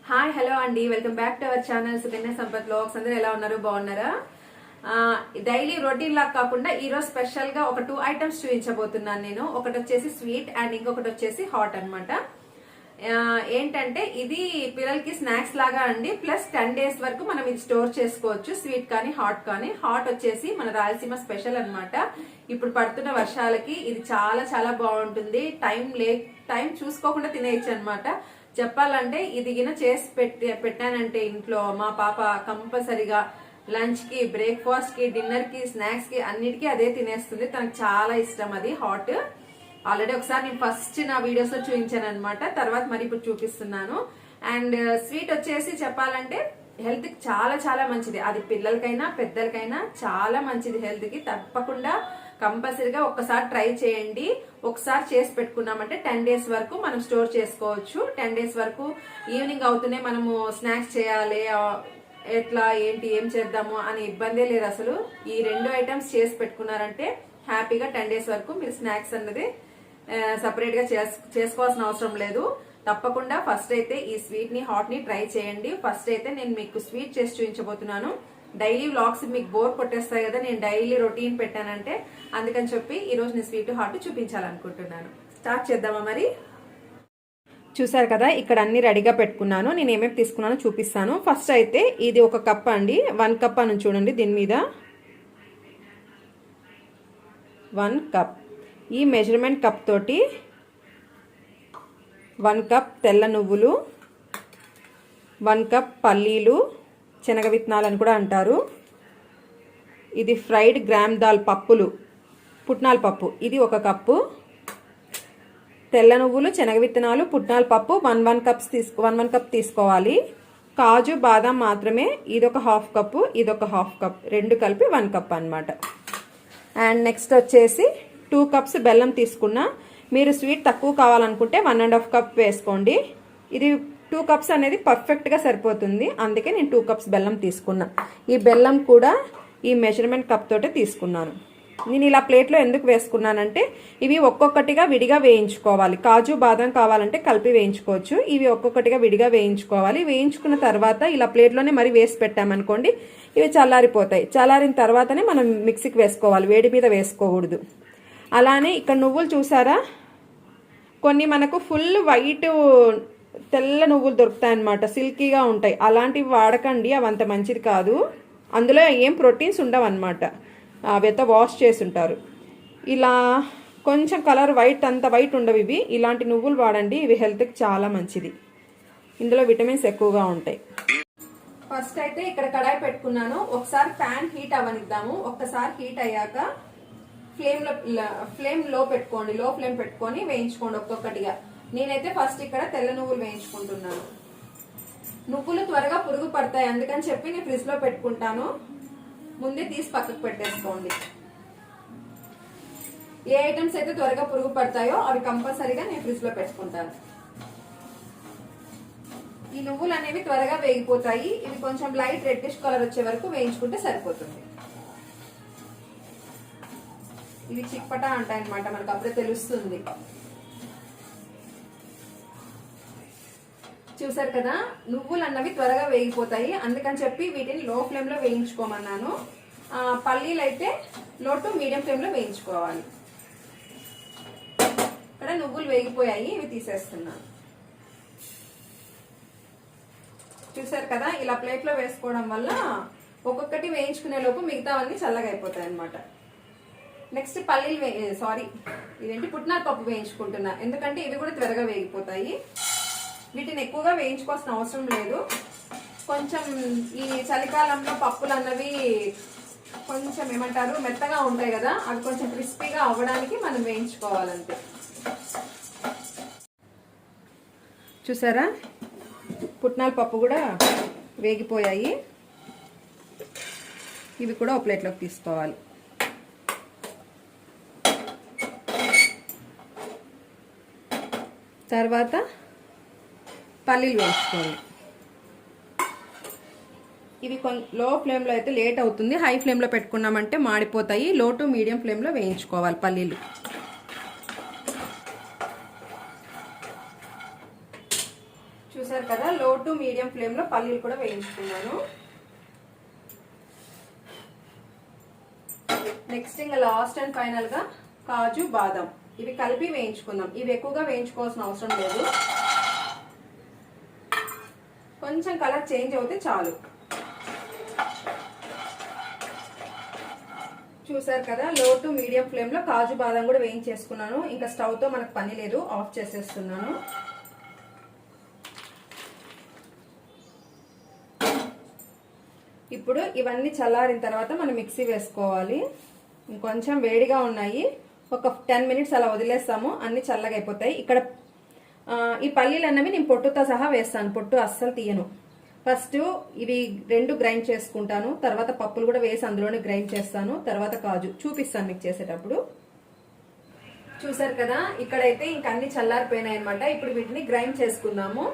Hi hello అండి, welcome back to our channel Sukanya Sampath vlogs. అందరూ ఎలా ఉన్నారు? బాగున్నారా? డైలీ రొటీన్ లాగా కాకుండా ఈ రోజు స్పెషల్ గా ఒక 2 ఐటమ్స్ చూపించబోతున్నాను నేను. ఒకటి వచ్చేసి స్వీట్ అండ్ ఇంకొకటి వచ్చేసి హాట్ అన్నమాట. ఏంటంటే ఇది పిల్లలకి స్నాక్స్ లాగా అండి. ప్లస్ 10 days వరకు మనం ఇది స్టోర్ చేసుకోవచ్చు, స్వీట్ కానీ హాట్ కానీ. హాట్ వచ్చేసి మన రాయలసీమ స్పెషల్ అన్నమాట. ఇప్పుడు పడుతున్న వర్షాలకి ఇది చాలా చాలా బాగుంటుంది. టైం చూసుకోకుండా తినేయచ్చు అన్నమాట. చెప్పాలంటే ఇది గిన చేసి పెట్టానంటే ఇంట్లో మా పాప కంపల్సరిగా లంచ్ కి, బ్రేక్ఫాస్ట్ కి, డిన్నర్ కి, స్నాక్స్ కి అన్నిటికీ అదే తినేస్తుంది. తనకు చాలా ఇష్టం అది హాట్. ఆల్రెడీ ఒకసారి నేను ఫస్ట్ నా వీడియోస్ లో చూపించాను అనమాట, తర్వాత మరి ఇప్పుడు చూపిస్తున్నాను. అండ్ స్వీట్ వచ్చేసి చెప్పాలంటే హెల్త్ కి చాలా చాలా మంచిది. అది పిల్లలకైనా పెద్దలకైనా చాలా మంచిది హెల్త్ కి. తప్పకుండా కంపల్సరీగా ఒక్కసారి ట్రై చేయండి. ఒకసారి చేసి పెట్టుకున్నామంటే 10 days వరకు మనం స్టోర్ చేసుకోవచ్చు. 10 days వరకు ఈవినింగ్ అవుతూనే మనము స్నాక్స్ చేయాలి, ఎట్లా ఏంటి ఏం చేద్దాము అని ఇబ్బందే లేదు అసలు. ఈ 2 ఐటమ్స్ చేసి పెట్టుకున్నారంటే హ్యాపీగా 10 days వరకు మీరు స్నాక్స్ అన్నది సపరేట్ గా చేసుకోవాల్సిన అవసరం లేదు. తప్పకుండా ఫస్ట్ అయితే ఈ స్వీట్ ని హాట్ ని ట్రై చేయండి. ఫస్ట్ అయితే నేను మీకు స్వీట్ చేసి చూపించబోతున్నాను. డైలీ వ్లాగ్స్ మీకు బోర్ కొట్టేస్తాయి కదా, నేను డైలీ రొటీన్ పెట్టానంటే. అందుకని చెప్పి ఈ రోజు నేను స్వీట్ హాట్ చూపించాలనుకుంటున్నాను. స్టార్ట్ చేద్దామా మరి? చూసారు కదా, ఇక్కడ అన్ని రెడీగా పెట్టుకున్నాను. నేను ఏమేమి తీసుకున్నానో చూపిస్తాను. ఫస్ట్ అయితే ఇది ఒక కప్ అండి, 1 కప్ అని చూడండి. దీని మీద 1 కప్. ఈ మెజర్మెంట్ కప్ తోటి 1 కప్ తెల్ల నువ్వులు, 1 కప్ పల్లీలు, శనగ విత్తనాలు అని కూడా అంటారు. ఇది ఫ్రైడ్ గ్రామ్ దాల్ పప్పులు, పుట్నాల పప్పు, ఇది 1 కప్పు. తెల్ల నువ్వులు, శనగ విత్తనాలు, పుట్నాల పప్పు 1 కప్ తీసుకోవాలి. కాజు బాదాం మాత్రమే, ఇదొక 1/2 కప్పు, ఇదొక 1/2 కప్, రెండు కలిపి 1 కప్ అనమాట. అండ్ నెక్స్ట్ వచ్చేసి 2 కప్స్ బెల్లం తీసుకున్నా. మీరు స్వీట్ తక్కువ కావాలనుకుంటే 1.5 కప్ వేసుకోండి. ఇది 2 కప్స్ అనేది పర్ఫెక్ట్గా సరిపోతుంది, అందుకే నేను 2 కప్స్ బెల్లం తీసుకున్నా. ఈ బెల్లం కూడా ఈ మెజర్మెంట్ కప్ తోటే తీసుకున్నాను. నేను ఇలా ప్లేట్లో ఎందుకు వేసుకున్నానంటే ఇవి ఒక్కొక్కటిగా విడిగా వేయించుకోవాలి. కాజు బాదం కావాలంటే కలిపి వేయించుకోవచ్చు, ఇవి ఒక్కొక్కటిగా విడిగా వేయించుకోవాలి. వేయించుకున్న తర్వాత ఇలా ప్లేట్లోనే మరి వేసి పెట్టామనుకోండి, ఇవి చల్లారిపోతాయి. చల్లారిన తర్వాతనే మనం మిక్సీకి వేసుకోవాలి, వేడి మీద వేసుకోకూడదు. అలానే ఇక్కడ నువ్వులు చూసారా, కొన్ని మనకు ఫుల్ వైట్ తెల్ల నువ్వులు దొరుకుతాయన్నమాట, సిల్కీగా ఉంటాయి. అలాంటివి వాడకండి, అవి అంత మంచిది కాదు. అందులో ఏం ప్రోటీన్స్ ఉండవు అన్నమాట, అవితో వాష్ చేసి ఉంటారు. ఇలా కొంచెం కలర్ వైట్, అంత వైట్ ఉండవు ఇవి. ఇలాంటి నువ్వులు వాడండి, ఇవి హెల్త్కి చాలా మంచిది. ఇందులో విటమిన్స్ ఎక్కువగా ఉంటాయి. ఫస్ట్ అయితే ఇక్కడ కడాయి పెట్టుకున్నాను. ఒకసారి ప్యాన్ హీట్ అవ్వనిద్దాము. ఒక్కసారి హీట్ అయ్యాక ఫ్లేమ్ లో పెట్టుకోండి, లో ఫ్లేమ్ పెట్టుకొని వేయించుకోండి ఒక్కొక్కటిగా. నేనైతే ఫస్ట్ ఇక్కడ తెల్ల నువ్వులు వేయించుకుంటున్నాను. నువ్వులు త్వరగా పురుగు పడతాయి, అందుకని చెప్పి నేను ఫ్రిడ్జ్ లో పెట్టుకుంటాను. ముందే తీసి పక్కకు పెట్టేసుకోండి. ఏ ఐటమ్స్ అయితే త్వరగా పురుగు పడతాయో అవి కంపల్సరీగా నేను ఫ్రిడ్జ్ లో పెట్టుకుంటాను. ఈ నువ్వులు అనేవి త్వరగా వేగిపోతాయి. ఇవి కొంచెం లైట్ రెడ్డిష్ కలర్ వచ్చే వరకు వేయించుకుంటే సరిపోతుంది. ఇవి చిక్పటా అంటాయన్నమాట, మనకు అప్పుడే తెలుస్తుంది. చూసారు కదా, నువ్వులు అన్నవి త్వరగా వేగిపోతాయి, అందుకని చెప్పి వీటిని లో ఫ్లేమ్ లో వేయించుకోమన్నాను. పల్లీలు అయితే లో టు మీడియం ఫ్లేమ్ లో వేయించుకోవాలి. ఇక్కడ నువ్వులు వేగిపోయాయి, ఇవి తీసేస్తున్నాను. చూసారు కదా, ఇలా ప్లేట్ లో వేసుకోవడం వల్ల ఒక్కొక్కటి వేయించుకునే లోపు మిగతావన్నీ చల్లగా అయిపోతాయి అన్నమాట. నెక్స్ట్ ఇదేంటి పుట్నాల పప్పు వేయించుకుంటున్నా, ఎందుకంటే ఇవి కూడా త్వరగా వేగిపోతాయి. వీటిని ఎక్కువగా వేయించుకోవాల్సిన అవసరం లేదు. కొంచెం ఈ చలికాలంలో పప్పులు అన్నవి కొంచెం ఏమంటారు మెత్తగా ఉంటాయి కదా, అవి కొంచెం క్రిస్పీగా అవ్వడానికి మనం వేయించుకోవాలంతే. చూసారా, పుట్నాల పప్పు కూడా వేగిపోయాయి. ఇవి కూడా ఒక ప్లేట్లోకి తీసుకోవాలి. తర్వాత పల్లీలు వేసుకోవాలి. ఇవి లో ఫ్లేమ్లో అయితే లేట్ అవుతుంది, హై ఫ్లేమ్లో పెట్టుకున్నామంటే మాడిపోతాయి. లో టు మీడియం ఫ్లేమ్లో వేయించుకోవాలి పల్లీలు. చూసారు కదా, లో లో టు మీడియం ఫ్లేమ్ లో పల్లీలు కూడా వేయించుకున్నాను. నెక్స్ట్ ఇంకా లాస్ట్ అండ్ ఫైనల్ గా కాజు బాదం ఇవి కలిపి వేయించుకుందాం. ఇవి ఎక్కువగా వేయించుకోవాల్సిన అవసరం లేదు, కొంచెం కలర్ చేంజ్ అవుతే చాలు. చూసారు కదా, లో టు మీడియం ఫ్లేమ్ లో కాజు బాదం కూడా వేయించేసుకున్నాను. ఇంకా స్టవ్ తో మనకు పని లేదు, ఆఫ్ చేసేస్తున్నాను. ఇప్పుడు ఇవన్నీ చల్లారిన తర్వాత మనం మిక్సీ వేసుకోవాలి. ఇంకొంచెం వేడిగా ఉన్నాయి, ఒక 10 మినిట్స్ అలా వదిలేస్తాము, అన్ని చల్లగా అయిపోతాయి. ఇక్కడ ఈ పల్లీలు అన్నవి నేను పొట్టుతో సహా వేస్తాను, పొట్టు అస్సలు తీయను. ఫస్ట్ ఇవి 2 గ్రైండ్ చేసుకుంటాను, తర్వాత పప్పులు కూడా వేసి అందులోనే గ్రైండ్ చేస్తాను, తర్వాత కాజు చూపిస్తాను మీకు చేసేటప్పుడు. చూసారు కదా, ఇక్కడైతే ఇంక అన్ని చల్లారిపోయినాయి అనమాట. ఇప్పుడు వీటిని గ్రైండ్ చేసుకుందాము.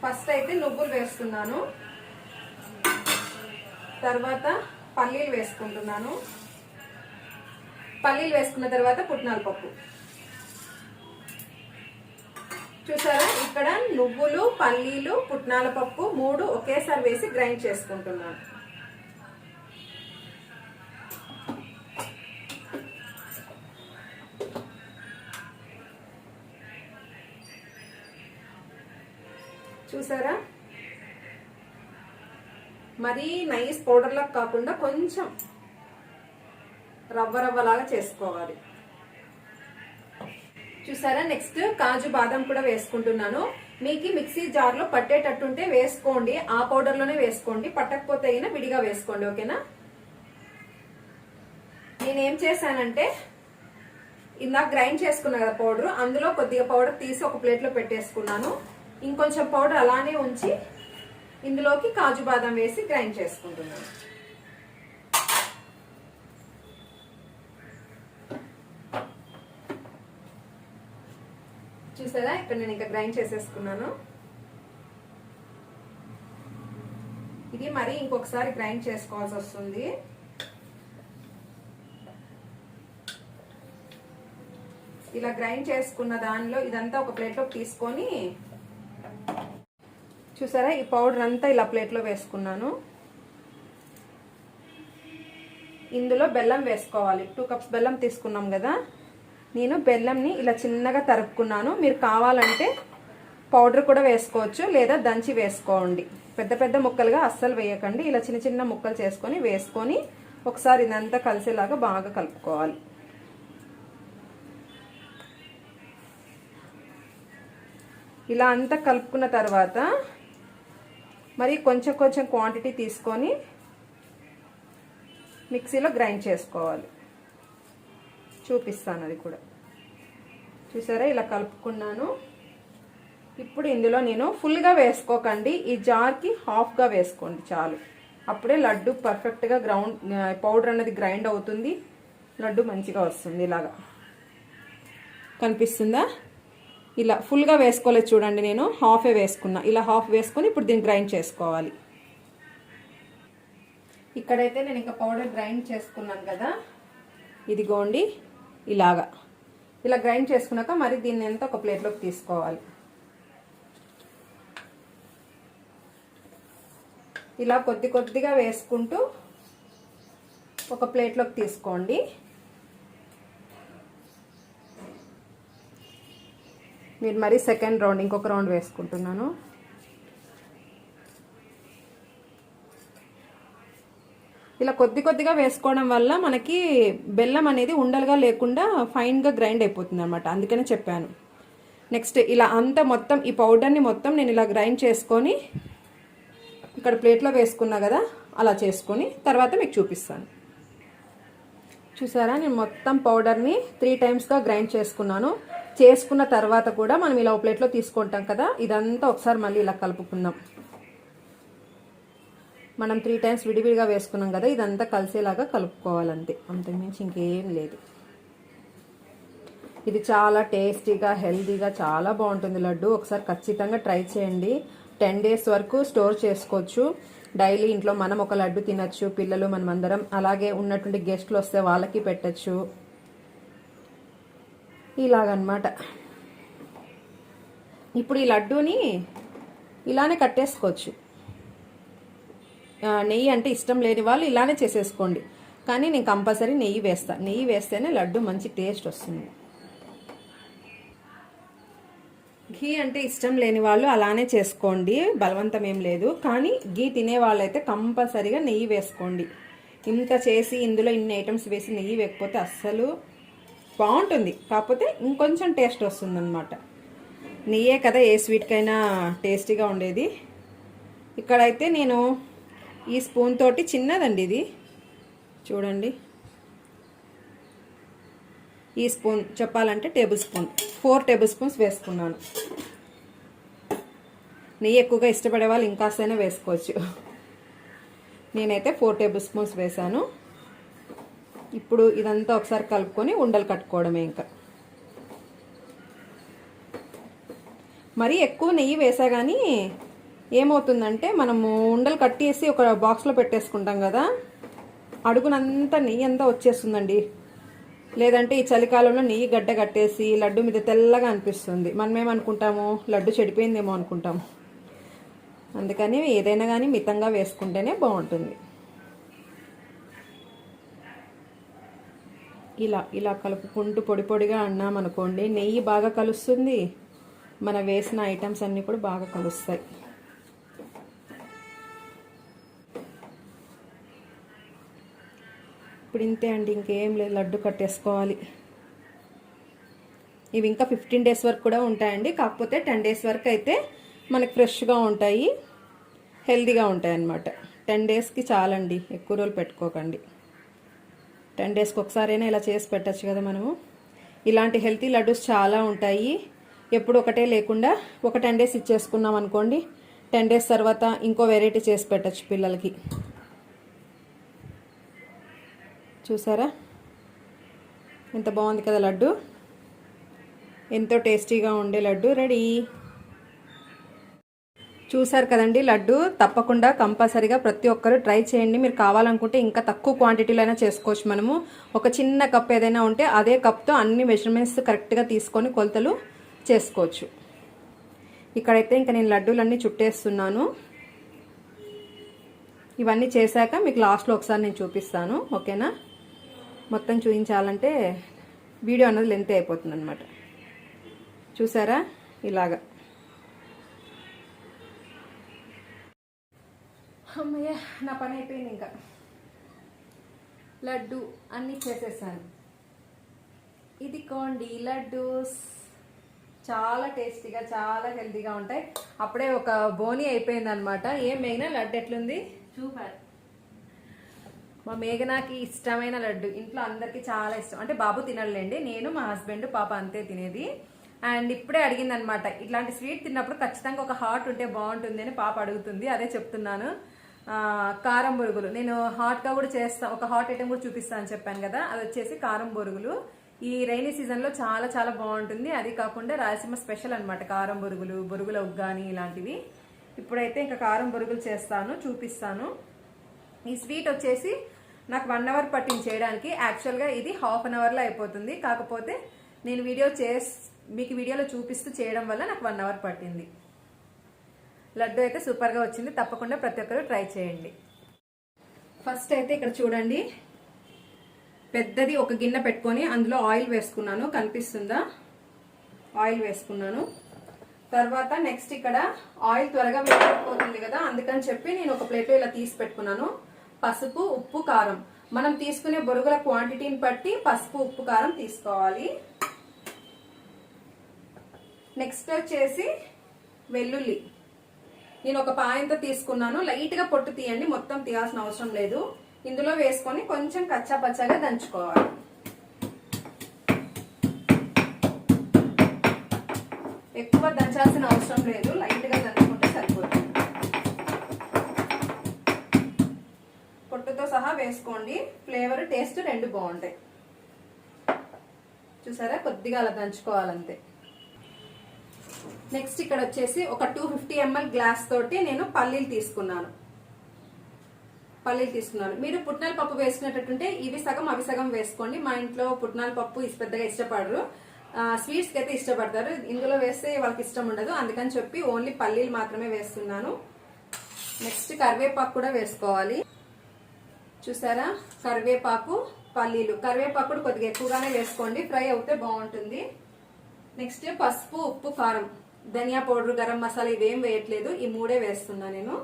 ఫస్ట్ అయితే నువ్వులు వేస్తున్నాను, తర్వాత పల్లీలు వేసుకుంటున్నాను. పల్లీలు వేసుకున్న తర్వాత పుట్నాల పప్పు. చూసారా, ఇక్కడ నువ్వులు, పల్లీలు, పుట్నాల పప్పు 3 ఒకేసారి వేసి గ్రైండ్ చేసుకుంటున్నాను. చూసారా, మరీ నైస్ పౌడర్ లాగా కాకుండా కొంచెం రవ్వ రవ్వలాగా చేసుకోవాలి. చూసారా, నెక్స్ట్ కాజు బాదం కూడా వేసుకుంటున్నాను. మీకు మిక్సీ జార్ లో పట్టేటట్టుంటే వేసుకోండి, ఆ పౌడర్ లోనే వేసుకోండి, పట్టకపోతే అయినా విడిగా వేసుకోండి, ఓకేనా. నేనేం చేశానంటే ఇందాక గ్రైండ్ చేసుకున్నా కదా పౌడర్, అందులో కొద్దిగా పౌడర్ తీసి ఒక ప్లేట్ లో పెట్టేసుకున్నాను. ఇంకొంచెం పౌడర్ అలానే ఉంచి ఇందులోకి కాజు బాదం వేసి గ్రైండ్ చేసుకుంటున్నాను. చూసారా, ఇక్కడ నేను ఇంకా గ్రైండ్ చేసేసుకున్నాను. ఇది మరి ఇంకొకసారి గ్రైండ్ చేసుకోవాల్సి వస్తుంది. ఇలా గ్రైండ్ చేసుకున్న దానిలో ఇదంతా ఒక ప్లేట్లోకి తీసుకొని, చూసారా ఈ పౌడర్ అంతా ఇలా ప్లేట్లో వేసుకున్నాను. ఇందులో బెల్లం వేసుకోవాలి. 2 కప్స్ బెల్లం తీసుకున్నాం కదా, నేను బెల్లంని ఇలా చిన్నగా తరుపుకున్నాను. మీరు కావాలంటే పౌడర్ కూడా వేసుకోవచ్చు, లేదా దంచి వేసుకోండి. పెద్ద పెద్ద ముక్కలుగా అస్సలు వేయకండి, ఇలా చిన్న చిన్న ముక్కలు చేసుకొని వేసుకొని ఒకసారి ఇదంతా కలిసేలాగా బాగా కలుపుకోవాలి. ఇలా అంతా కలుపుకున్న తర్వాత మరి కొంచెం కొంచెం క్వాంటిటీ తీసుకొని మిక్సీలో గ్రైండ్ చేసుకోవాలి. చూపిస్తాను అది కూడా. చూసారా, ఇలా కలుపుకున్నాను. ఇప్పుడు ఇందులో నేను ఫుల్గా వేసుకోకండి, ఈ జార్కి హాఫ్గా వేసుకోండి చాలు. అప్పుడే లడ్డు పర్ఫెక్ట్గా పౌడర్ అనేది గ్రైండ్ అవుతుంది, లడ్డు మంచిగా వస్తుంది. ఇలాగా కనిపిస్తుందా? ఇలా ఫుల్గా వేసుకోలేదు చూడండి, నేను హాఫే వేసుకున్నా. ఇలా హాఫ్ వేసుకొని ఇప్పుడు దీన్ని గ్రైండ్ చేసుకోవాలి. ఇక్కడైతే నేను ఇంకా పౌడర్ గ్రైండ్ చేసుకున్నాను కదా, ఇదిగోండి ఇలా గ్రైండ్ చేసుకున్నాక మరి దీన్ని ఎంత ఒక ప్లేట్లోకి తీసుకోవాలి. ఇలా కొద్ది కొద్దిగా వేసుకుంటూ ఒక ప్లేట్లోకి తీసుకోండి. మీరు మరి సెకండ్ రౌండ్ ఇంకొక రౌండ్ వేసుకుంటున్నాను. ఇలా కొద్ది కొద్దిగా వేసుకోవడం వల్ల మనకి బెల్లం అనేది ఉండలుగా లేకుండా ఫైన్గా గ్రైండ్ అయిపోతుంది అనమాట, అందుకనే చెప్పాను. నెక్స్ట్ ఇలా అంతా మొత్తం ఈ పౌడర్ని మొత్తం నేను ఇలా గ్రైండ్ చేసుకొని ఇక్కడ ప్లేట్లో వేసుకున్నా కదా, అలా చేసుకొని తర్వాత మీకు చూపిస్తాను. చూసారా, నేను మొత్తం పౌడర్ని 3 టైమ్స్గా గ్రైండ్ చేసుకున్నాను. చేసుకున్న తర్వాత కూడా మనం ఇలా ఒక ప్లేట్లో తీసుకుంటాం కదా, ఇదంతా ఒకసారి మళ్ళీ ఇలా కలుపుకుందాం. మనం 3 టైమ్స్ విడివిడిగా వేసుకున్నాం కదా, ఇదంతా కలిసేలాగా కలుపుకోవాలంతే, అంతకుమించి ఇంకేం లేదు. ఇది చాలా టేస్టీగా హెల్తీగా చాలా బాగుంటుంది లడ్డు. ఒకసారి ఖచ్చితంగా ట్రై చేయండి. 10 డేస్ వరకు స్టోర్ చేసుకోవచ్చు. డైలీ ఇంట్లో మనం ఒక లడ్డు తినచ్చు, పిల్లలు మనమందరం, అలాగే ఉన్నటువంటి గెస్ట్లు వస్తే వాళ్ళకి పెట్టచ్చు. ఇలాగనమాట. ఇప్పుడు ఈ లడ్డూని ఇలానే కట్టేసుకోవచ్చు. నెయ్యి అంటే ఇష్టం లేని వాళ్ళు ఇలానే చేసేసుకోండి, కానీ నేను కంపల్సరీ నెయ్యి వేస్తాను. నెయ్యి వేస్తేనే లడ్డు మంచి టేస్ట్ వస్తుంది. ఘీ అంటే ఇష్టం లేని వాళ్ళు అలానే చేసుకోండి, బలవంతం ఏం లేదు. కానీ ఘీ తినే వాళ్ళైతే కంపల్సరీగా నెయ్యి వేసుకోండి. ఇంత చేసి ఇందులో ఇన్ని ఐటమ్స్ వేసి నెయ్యి వేయకపోతే అస్సలు బాగుంటుంది, కాకపోతే ఇంకొంచెం టేస్ట్ వస్తుందన్నమాట. నెయ్యే కదా ఏ స్వీట్కైనా టేస్టీగా ఉండేది. ఇక్కడైతే నేను ఈ స్పూన్ తోటి, చిన్నదండి ఇది చూడండి, ఈ స్పూన్ చెప్పాలంటే టేబుల్ స్పూన్, 4 టేబుల్ స్పూన్స్ వేసుకున్నాను. నెయ్యి ఎక్కువగా ఇష్టపడే వాళ్ళు ఇంకాస్తైనా వేసుకోవచ్చు. నేనైతే 4 టేబుల్ స్పూన్స్ వేసాను. ఇప్పుడు ఇదంతా ఒకసారి కలుపుకొని ఉండలు కట్టుకోవడమే. ఇంకా మరీ ఎక్కువ నెయ్యి వేసా కానీ ఏమవుతుందంటే మనము ఉండలు కట్టేసి ఒక బాక్స్లో పెట్టేసుకుంటాం కదా, అడుగునంతా నెయ్యి అంతా వచ్చేస్తుందండి. లేదంటే ఈ చలికాలంలో నెయ్యి గడ్డ కట్టేసి లడ్డు మీద తెల్లగా అనిపిస్తుంది. మనమేమనుకుంటాము, లడ్డు చెడిపోయిందేమో అనుకుంటాము. అందుకని ఏదైనా కానీ మితంగా వేసుకుంటేనే బాగుంటుంది. ఇలా ఇలా కలుపుకుంటూ పొడి పొడిగా అన్నామనుకోండి, నెయ్యి బాగా కలుస్తుంది, మన వేసిన ఐటమ్స్ అన్నీ కూడా బాగా కలుస్తాయి. ఇప్పుడు ఇంతే అండి, ఇంకేం లేదు, లడ్డు కట్టేసుకోవాలి. ఇవి ఇంకా 15 డేస్ వరకు కూడా ఉంటాయండి, కాకపోతే 10 డేస్ వరకు అయితే మనకు ఫ్రెష్గా ఉంటాయి, హెల్తీగా ఉంటాయి అన్నమాట. 10 డేస్కి చాలండి, ఎక్కువ రోజులు పెట్టుకోకండి. 10 డేస్కి ఒకసారైనా ఇలా చేసి పెట్టచ్చు కదా మనము. ఇలాంటి హెల్తీ లడ్డూస్ చాలా ఉంటాయి. ఎప్పుడు ఒకటే లేకుండా ఒక 10 డేస్ ఇచ్చేసుకున్నాం అనుకోండి, 10 డేస్ తర్వాత ఇంకో వెరైటీ చేసి పెట్టచ్చు పిల్లలకి. చూసారా ఎంత బాగుంది కదా లడ్డు, ఎంతో టేస్టీగా ఉండే లడ్డు రెడీ. చూసారు కదండి లడ్డు, తప్పకుండా కంపల్సరీగా ప్రతి ఒక్కరు ట్రై చేయండి. మీరు కావాలనుకుంటే ఇంకా తక్కువ క్వాంటిటీలో అయినా చేసుకోవచ్చు. మనము ఒక చిన్న కప్ ఏదైనా ఉంటే అదే కప్తో అన్ని మెజర్మెంట్స్ కరెక్ట్గా తీసుకొని కొలతలు చేసుకోవచ్చు. ఇక్కడైతే ఇంకా నేను లడ్డూలన్నీ చుట్టేస్తున్నాను. ఇవన్నీ చేశాక మీకు లాస్ట్లో ఒకసారి నేను చూపిస్తాను, ఓకేనా. మొత్తం చూపించాలంటే వీడియో అన్నది లెంత్ అయిపోతుంది అనమాట. చూసారా ఇలాగా. అమ్మయ్య, నా పని అయిపోయింది. ఇంకా లడ్డు అన్నీ చేసేసాను. ఇది కోండి లడ్డూస్, చాలా టేస్టీగా చాలా హెల్తీగా ఉంటాయి. అప్పుడే ఒక బోని అయిపోయింది అనమాట. ఏం మేఘన లడ్డు ఎట్లుంది? సూపర్. మా మేఘనాకి ఇష్టమైన లడ్డు, ఇంట్లో అందరికి చాలా ఇష్టం. అంటే బాబు తినలేండి, నేను మా హస్బెండ్ పాప అంతే తినేది. అండ్ ఇప్పుడే అడిగింది అనమాట, ఇట్లాంటి స్వీట్ తిన్నప్పుడు ఖచ్చితంగా ఒక హాట్ ఉంటే బాగుంటుంది అని పాప అడుగుతుంది. అదే చెప్తున్నాను. కారం బొరుగులు నేను హాట్గా కూడా చేస్తాను, ఒక హాట్ ఐటమ్ కూడా చూపిస్తాను అని చెప్పాను కదా, అది వచ్చేసి కారం బొరుగులు. ఈ రైనీ సీజన్లో చాలా చాలా బాగుంటుంది. అది కాకుండా రాయలసీమ స్పెషల్ అనమాట కారం బొరుగులు, బొరుగుల ఉగ్గాని ఇలాంటివి. ఇప్పుడైతే ఇంకా కారం బొరుగులు చేస్తాను, చూపిస్తాను. ఈ స్వీట్ వచ్చేసి నాకు 1 అవర్ పట్టింది చేయడానికి. యాక్చువల్గా ఇది ½ అన్ అవర్లో అయిపోతుంది, కాకపోతే నేను మీకు వీడియోలో చూపిస్తూ చేయడం వల్ల నాకు 1 అవర్ పట్టింది. లడ్డు అయితే సూపర్గా వచ్చింది. తప్పకుండా ప్రతి ఒక్కరు ట్రై చేయండి. ఫస్ట్ అయితే ఇక్కడ చూడండి, పెద్దది ఒక గిన్నె పెట్టుకొని అందులో ఆయిల్ వేసుకున్నాను, కనిపిస్తుందా? ఆయిల్ వేసుకున్నాను. తర్వాత నెక్స్ట్ ఇక్కడ ఆయిల్ త్వరగా వేడిపోతుంది కదా, అందుకని చెప్పి నేను ఒక ప్లేట్లో ఇలా తీసి పెట్టుకున్నాను. పసుపు, ఉప్పు, కారం. మనం తీసుకునే బొరుగుల క్వాంటిటీని బట్టి పసుపు, ఉప్పు, కారం తీసుకోవాలి. నెక్స్ట్ వచ్చేసి వెల్లుల్లి. నేను ఒక పాయంతో తీసుకున్నాను. లైట్ గా పొట్టు తీయండి, మొత్తం తీయాల్సిన అవసరం లేదు. ఇందులో వేసుకొని కొంచెం కచ్చా పచ్చాగా దంచుకోవాలి. ఎక్కువ దంచాల్సిన అవసరం లేదు, లైట్ గా దంచుకుంటే సరిపోతుంది. పొట్టుతో సహా వేసుకోండి, ఫ్లేవర్ టేస్ట్ రెండు బాగుంటాయి. చూసారా, కొద్దిగా అలా దంచుకోవాలంతే. నెక్స్ట్ ఇక్కడ వచ్చేసి ఒక 250 ml గ్లాస్ తోటి నేను పల్లీలు తీసుకున్నాను. మీరు పుట్నాల పప్పు వేసుకునేటట్టుంటే ఇవి సగం అవి సగం వేసుకోండి. మా ఇంట్లో పుట్నాల పప్పు పెద్దగా ఇష్టపడరు, స్వీట్స్కి అయితే ఇష్టపడతారు, ఇందులో వేస్తే వాళ్ళకి ఇష్టం ఉండదు, అందుకని చెప్పి ఓన్లీ పల్లీలు మాత్రమే వేస్తున్నాను. నెక్స్ట్ కరివేపాకు కూడా వేసుకోవాలి. చూసారా, కరివేపాకు, పల్లీలు. కరివేపాకు కూడా కొద్దిగా ఎక్కువగానే వేసుకోండి, ఫ్రై అవుతే బాగుంటుంది. నెక్స్ట్ పసుపు, ఉప్పు, కారం, ధనియా పౌడర్, గరం మసాలా ఇవేం వేయట్లేదు, ఈ మూడే వేస్తున్నా నేను.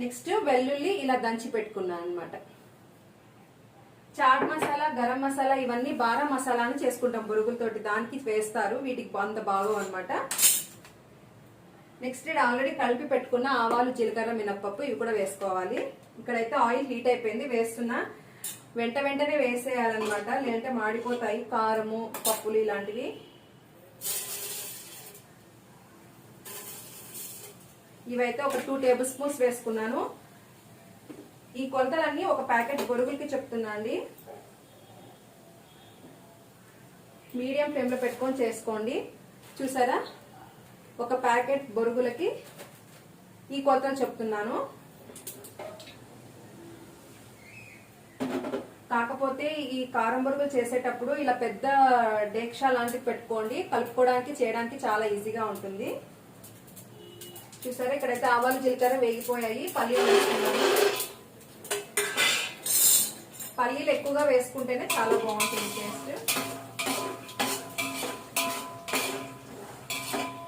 నెక్స్ట్ వెల్లుల్లి ఇలా దంచి పెట్టుకున్నాను అనమాట. చాట్ మసాలా, గరం మసాలా ఇవన్నీ బారా మసాలాను చేసుకుంటాం బొరుగులతోటి, దానికి వేస్తారు, వీటికి అంత బాగోవు అనమాట. నెక్స్ట్ ఇది ఆల్రెడీ కలిపి పెట్టుకున్న ఆవాలు, జీలకర్ర, మినప్పప్పు ఇవి కూడా వేసుకోవాలి. ఇక్కడైతే ఆయిల్ హీట్ అయిపోయింది, వేస్తున్నా. వెంటనే వేసేయాలన్నమాట, లేదంటే మాడిపోతాయి కారము, పప్పులు ఇలాంటివి. ఇవైతే ఒక 2 టేబుల్ స్పూన్స్ వేసుకున్నాను. ఈ కొలతలన్నీ ఒక ప్యాకెట్ బొరుగులకి చెప్తున్నా అండి. మీడియం ఫ్లేమ్ లో పెట్టుకొని చేసుకోండి. చూసారా, ఒక ప్యాకెట్ బొరుగులకి ఈ కొలతలు చెప్తున్నాను. కాకపోతే ఈ కారం బొరుగులు చేసేటప్పుడు ఇలా పెద్ద డేక్షా లాంటివి పెట్టుకోండి, కలుపుకోవడానికి చేయడానికి చాలా ఈజీగా ఉంటుంది. చూసారా, ఇక్కడైతే ఆవాలు, జీలకర్ర వేగిపోయాయి. పల్లీలు వేసుకున్నాను. పల్లీలు ఎక్కువగా వేసుకుంటేనే చాలా బాగుంటుంది టేస్ట్.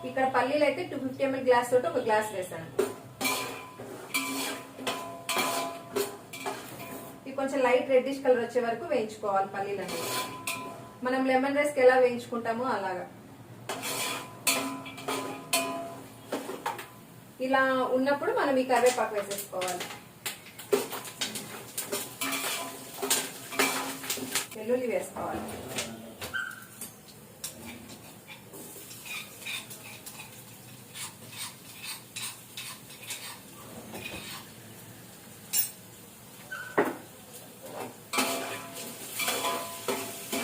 ఇక్కడ పల్లీలు అయితే 250 ml గ్లాస్ తోటి ఒక గ్లాస్ వేసాను. ఇవి కొంచెం లైట్ రెడ్డిష్ కలర్ వచ్చే వరకు వేయించుకోవాలి పల్లీలు అనేది, మనం లెమన్ రైస్ కి ఎలా వేయించుకుంటామో అలాగా. ఇలా ఉన్నప్పుడు మనం ఈ కరివేపాకు వేసేసుకోవాలి. వెల్లుల్లి వేసుకోవాలి.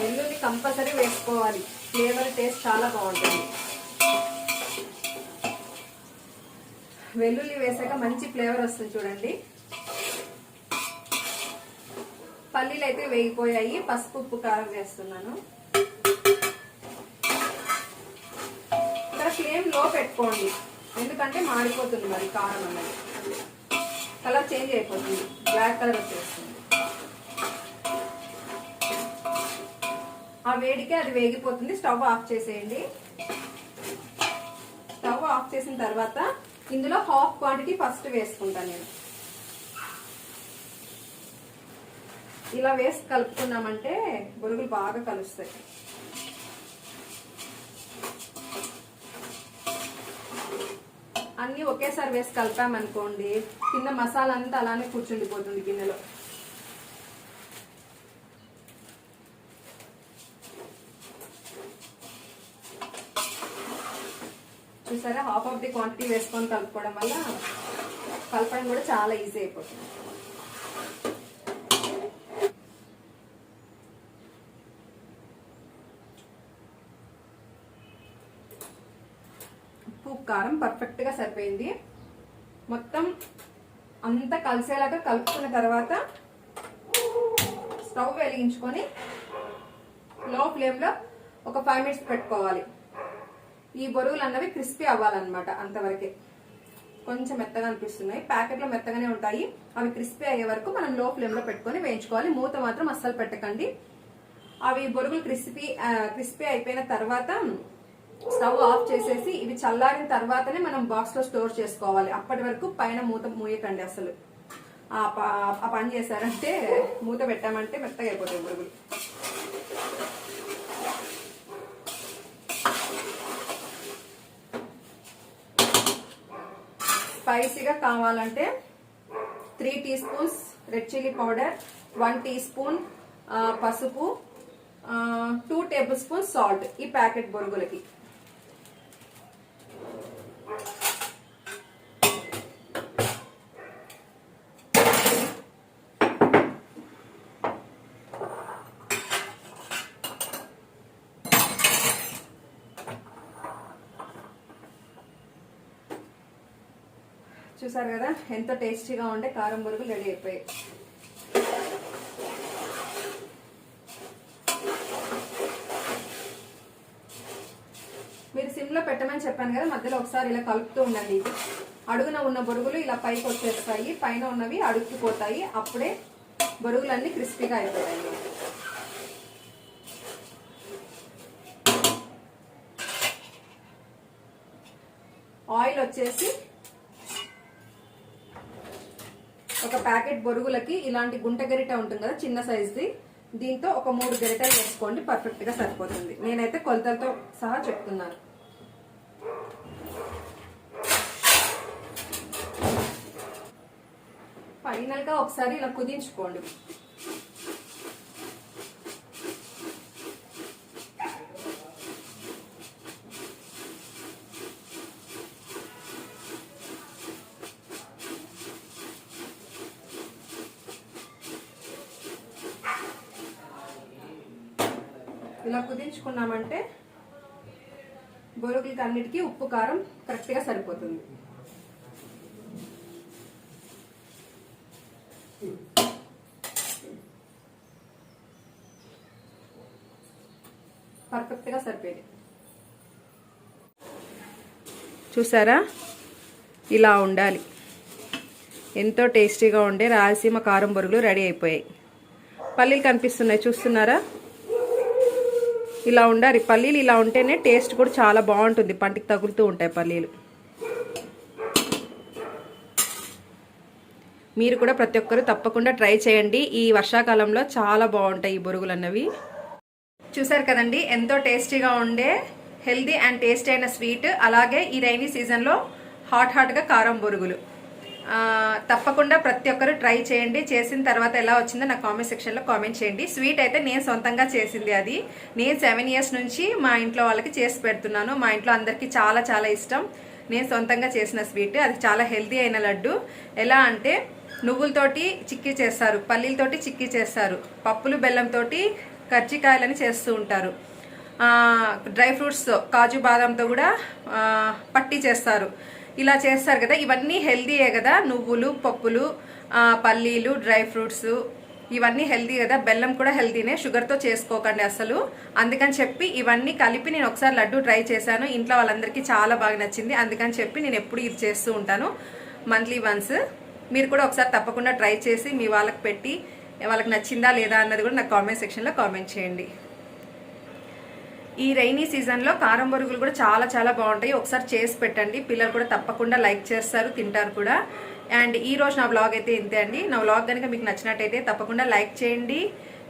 వెల్లుల్లి కంపల్సరీ వేసుకోవాలి, ఫ్లేవర్ టేస్ట్ చాలా బాగుంటుంది. వెల్లుల్లి వేసాక మంచి ఫ్లేవర్ వస్తుంది చూడండి. పల్లీలు అయితే వేగిపోయాయి. పసుపు, ఉప్పు, కారం వేస్తున్నాను. ఇక్కడ ఫ్లేమ్ లో పెట్టుకోండి, ఎందుకంటే మాడిపోతుంది మరి కారం అన్నది, కలర్ చేంజ్ అయిపోతుంది, బ్లాక్ కలర్ వచ్చేస్తుంది. ఆ వేడికే అది వేగిపోతుంది. స్టవ్ ఆఫ్ చేసేయండి. స్టవ్ ఆఫ్ చేసిన తర్వాత ఇందులో హాఫ్ క్వాంటిటీ ఫస్ట్ వేసుకుంటాను నేను. ఇలా వేసి కలుపుకున్నామంటే బొరుగులు బాగా కలుస్తాయి. అన్ని ఒకేసారి వేసి కలిపామనుకోండి, కింద మసాలా అంతా అలానే కూర్చుండిపోతుంది గిన్నెలో. చూసారా, హాఫ్ ఆఫ్ ది క్వాంటిటీ వేసుకొని కలుపుకోవడం వల్ల కలపడం కూడా చాలా ఈజీ అయిపోతుంది. ఉప్పు, కారం పర్ఫెక్ట్ గా సరిపోయింది. మొత్తం అంతా కలిసేలాగా కలుపుకున్న తర్వాత స్టవ్ వెలిగించుకొని లో ఫ్లేమ్ లో ఒక 5 minutes పెట్టుకోవాలి. ఈ బొరుగులు అన్నవి క్రిస్పీ అవ్వాలన్నమాట, అంతవరకే. కొంచెం మెత్తగా అనిపిస్తున్నాయి, ప్యాకెట్ లో మెత్తగానే ఉంటాయి. అవి క్రిస్పీ అయ్యే వరకు మనం లో ఫ్లేమ్ లో పెట్టుకొని వేయించుకోవాలి. మూత మాత్రం అస్సలు పెట్టకండి. అవి బొరుగులు క్రిస్పీ అయిపోయిన తర్వాత స్టవ్ ఆఫ్ చేసేసి ఇవి చల్లారిన తర్వాతనే మనం బాక్స్ లో స్టోర్ చేసుకోవాలి. అప్పటి వరకు పైన మూత మూయకండి అసలు. ఆ పని చేశారంటే, మూత పెట్టామంటే మెత్తగా అయిపోతాయి బొరుగులు. స్పైసీగా కావాలంటే 3 teaspoons red chilli powder, 1 teaspoon పసుపు, 2 tablespoons సాల్ట్ ఈ ప్యాకెట్ బొరుగులకి. చూసారు కదా, ఎంతో టేస్టీగా ఉండే కారం బొరుగులు రెడీ అయిపోయాయి. చేయమని చెప్పాను కదా, మధ్యలో ఒకసారి ఇలా కలుపుతూ ఉండండి. అడుగున ఉన్న బొరుగులు ఇలా పైకి వచ్చేస్తాయి, పైన ఉన్నవి అడుగుపోతాయి. అప్పుడే బొరుగులన్నీ క్రిస్పీగా అయిపోతాయి. ఆయిల్ వచ్చేసి ఒక ప్యాకెట్ బొరుగులకి ఇలాంటి గుంట గరిట ఉంటుంది కదా చిన్న సైజుది, దీంతో ఒక 3 గరిటెలు వేసుకోండి, పర్ఫెక్ట్ గా సరిపోతుంది. నేనైతే కొలతలతో సహా చెప్తున్నాను. ఫైనల్ గా ఒకసారి ఇలా కుదించుకోండి. ఇలా కుదించుకున్నామంటే బొరుగులకి అన్నిటికీ ఉప్పు కారం కరెక్ట్గా సరిపోతుంది. పర్ఫెక్ట్గా సరిపోయింది. చూసారా, ఇలా ఉండాలి. ఎంతో టేస్టీగా ఉండే రాయలసీమ కారం బొరుగులు రెడీ అయిపోయాయి. పల్లీలు కనిపిస్తున్నాయి, చూస్తున్నారా? ఇలా ఉండాలి పల్లీలు. ఇలా ఉంటేనే టేస్ట్ కూడా చాలా బాగుంటుంది, పంటికి తగులుతూ ఉంటాయి పల్లీలు. మీరు కూడా ప్రతి ఒక్కరు తప్పకుండా ట్రై చేయండి. ఈ వర్షాకాలంలో చాలా బాగుంటాయి ఈ బొరుగులు అన్నవి. చూసారు కదండి, ఎంతో టేస్టీగా ఉండే హెల్దీ అండ్ టేస్టీ అయిన స్వీట్, అలాగే ఈ రైనీ సీజన్లో హాట్గా కారం బొరుగులు. తప్పకుండా ప్రతి ఒక్కరు ట్రై చేయండి. చేసిన తర్వాత ఎలా వచ్చిందో నాకు కామెంట్ సెక్షన్లో కామెంట్ చేయండి. స్వీట్ అయితే నేను సొంతంగా చేసింది. అది నేను 7 years నుంచి మా ఇంట్లో వాళ్ళకి చేసి పెడుతున్నాను. మా ఇంట్లో అందరికీ చాలా చాలా ఇష్టం. నేను సొంతంగా చేసిన స్వీట్, అది చాలా హెల్దీ అయిన లడ్డు. ఎలా అంటే నువ్వులతోటి చిక్కీ చేస్తారు, పల్లీలతోటి చిక్కీ చేస్తారు, పప్పులు బెల్లంతోటి కర్జికాయలని చేస్తూ ఉంటారు, డ్రై ఫ్రూట్స్తో కాజు బాదంతో కూడా పట్టి చేస్తారు. ఇలా చేస్తారు కదా, ఇవన్నీ హెల్దీయే కదా. నువ్వులు, పప్పులు, పల్లీలు, డ్రై ఫ్రూట్స్ ఇవన్నీ హెల్దీ కదా. బెల్లం కూడా హెల్దీనే, షుగర్తో చేసుకోకండి అసలు. అందుకని చెప్పి ఇవన్నీ కలిపి నేను ఒకసారి లడ్డు ట్రై చేశాను. ఇంట్లో వాళ్ళందరికీ చాలా బాగా నచ్చింది. అందుకని చెప్పి నేను ఎప్పుడు ఇది చేస్తూ ఉంటాను, మంత్లీ వన్స్. మీరు కూడా ఒకసారి తప్పకుండా ట్రై చేసి మీ వాళ్ళకి పెట్టి వాళ్ళకి నచ్చిందా లేదా అన్నది కూడా నాకు కామెంట్ సెక్షన్లో కామెంట్ చేయండి. ఈ రైనీ సీజన్లో కారం బొరుగులు కూడా చాలా చాలా బాగుంటాయి. ఒకసారి చేసి పెట్టండి, పిల్లలు కూడా తప్పకుండా లైక్ చేస్తారు, తింటారు కూడా. అండ్ ఈ రోజు నా వ్లాగ్ అయితే ఇంతే అండి. నా వ్లాగ్ కనుక మీకు నచ్చినట్టయితే తప్పకుండా లైక్ చేయండి,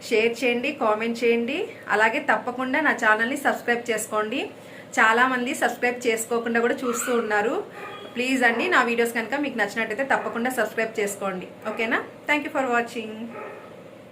షేర్ చేయండి, కామెంట్ చేయండి. అలాగే తప్పకుండా నా ఛానల్ని సబ్స్క్రైబ్ చేసుకోండి. చాలామంది సబ్స్క్రైబ్ చేసుకోకుండా కూడా చూస్తూ ఉన్నారు. ప్లీజ్ అండి, నా వీడియోస్ కనుక మీకు నచ్చినట్టయితే తప్పకుండా సబ్స్క్రైబ్ చేసుకోండి. ఓకేనా? Thank you for watching.